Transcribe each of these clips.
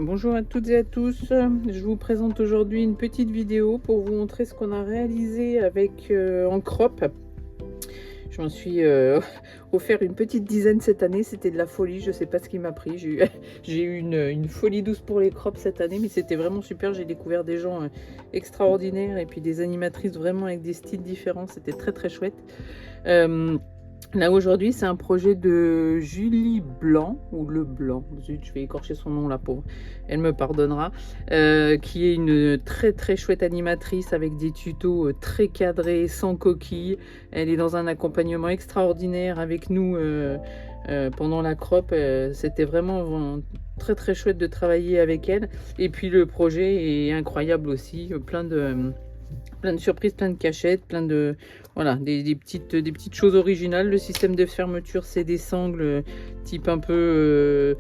Bonjour à toutes et à tous, je vous présente aujourd'hui une petite vidéo pour vous montrer ce qu'on a réalisé avec en crop. Je m'en suis offert une petite dizaine cette année, c'était de la folie, je sais pas ce qui m'a pris. J'ai eu une folie douce pour les crops cette année, mais c'était vraiment super. J'ai découvert des gens extraordinaires et puis des animatrices vraiment avec des styles différents, c'était très très chouette. Là aujourd'hui c'est un projet de Julie Blanc, ou Le Blanc, zut, je vais écorcher son nom la pauvre, elle me pardonnera, qui est une très très chouette animatrice avec des tutos très cadrés, sans coquilles. Elle est dans un accompagnement extraordinaire avec nous pendant la crop, c'était vraiment très très chouette de travailler avec elle. Et puis le projet est incroyable aussi, plein de surprises, plein de cachettes, plein de voilà, des petites choses originales. Le système de fermeture, c'est des sangles type un peu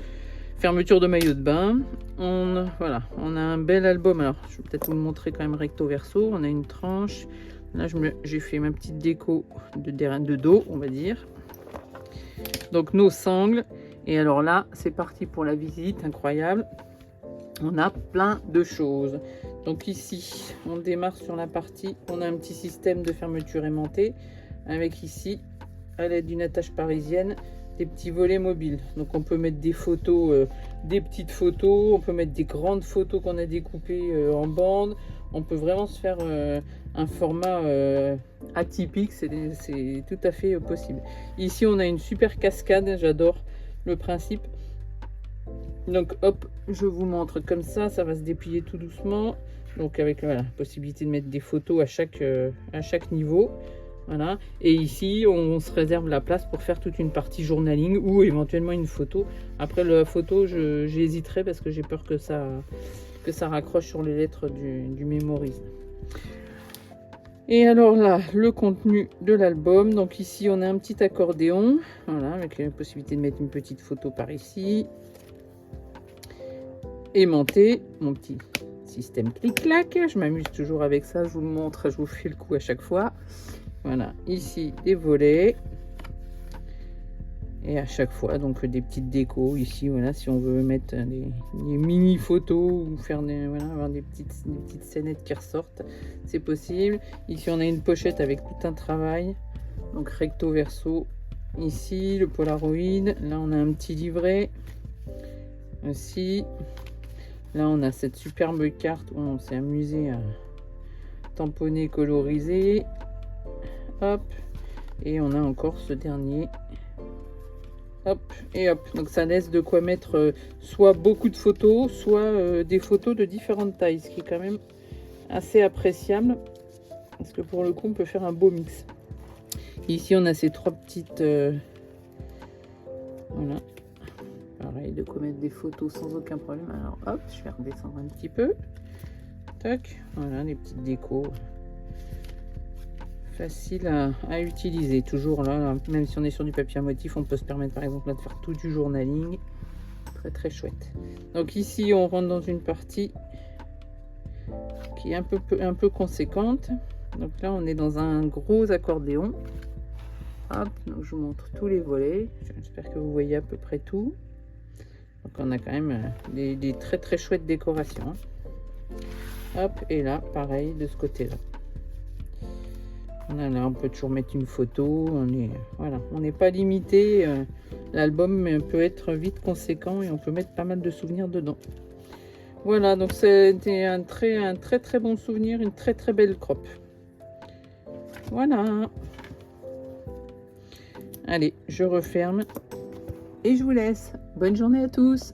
fermeture de maillot de bain. Voilà, on a un bel album. Alors je vais peut-être vous le montrer quand même recto verso. On a une tranche là, j'ai fait ma petite déco de dos, on va dire. Donc nos sangles. Et alors là c'est parti pour la visite incroyable. On a plein de choses. Donc ici, on démarre sur la partie, on a un petit système de fermeture aimantée avec ici, à l'aide d'une attache parisienne, des petits volets mobiles. Donc on peut mettre des photos, des petites photos, on peut mettre des grandes photos qu'on a découpées en bande. On peut vraiment se faire un format atypique, c'est tout à fait possible. Ici, on a une super cascade, j'adore le principe. Donc hop, je vous montre comme ça va se déplier tout doucement. Donc avec la possibilité de mettre des photos à chaque niveau. Voilà. Et ici, on se réserve la place pour faire toute une partie journaling ou éventuellement une photo. Après la photo, j'hésiterai parce que j'ai peur que ça raccroche sur les lettres du mémorise. Et alors là, le contenu de l'album. Donc ici, on a un petit accordéon. Voilà, avec la possibilité de mettre une petite photo par ici. Aimanté, mon petit système clic-clac, je m'amuse toujours avec ça, je vous le montre, je vous fais le coup à chaque fois. Voilà, ici des volets et à chaque fois donc des petites décos ici. Voilà, si on veut mettre des mini photos ou faire avoir des petites scénettes qui ressortent, c'est possible. Ici on a une pochette avec tout un travail, donc recto verso. Ici le Polaroid, là on a un petit livret aussi. Là, on a cette superbe carte où on s'est amusé à tamponner, coloriser. Hop. Et on a encore ce dernier. Hop. Et hop. Donc, ça laisse de quoi mettre soit beaucoup de photos, soit des photos de différentes tailles. Ce qui est quand même assez appréciable. Parce que pour le coup, on peut faire un beau mix. Ici, on a ces trois petites... voilà. Pareil, de quoi mettre des photos sans aucun problème. Alors hop, je vais redescendre un petit peu. Tac, voilà, les petites décos. Facile à utiliser. Toujours là, même si on est sur du papier à motif, on peut se permettre par exemple là de faire tout du journaling. Très très chouette. Donc ici, on rentre dans une partie qui est un peu conséquente. Donc là, on est dans un gros accordéon. Hop, donc je vous montre tous les volets. J'espère que vous voyez à peu près tout. Donc on a quand même des très très chouettes décorations. Hop, et là pareil de ce côté là. Là on peut toujours mettre une photo. On n'est pas limité. L'album peut être vite conséquent et on peut mettre pas mal de souvenirs dedans. Voilà, donc c'était un très très bon souvenir, une très très belle crop. Voilà. Allez, je referme et je vous laisse. Bonne journée à tous.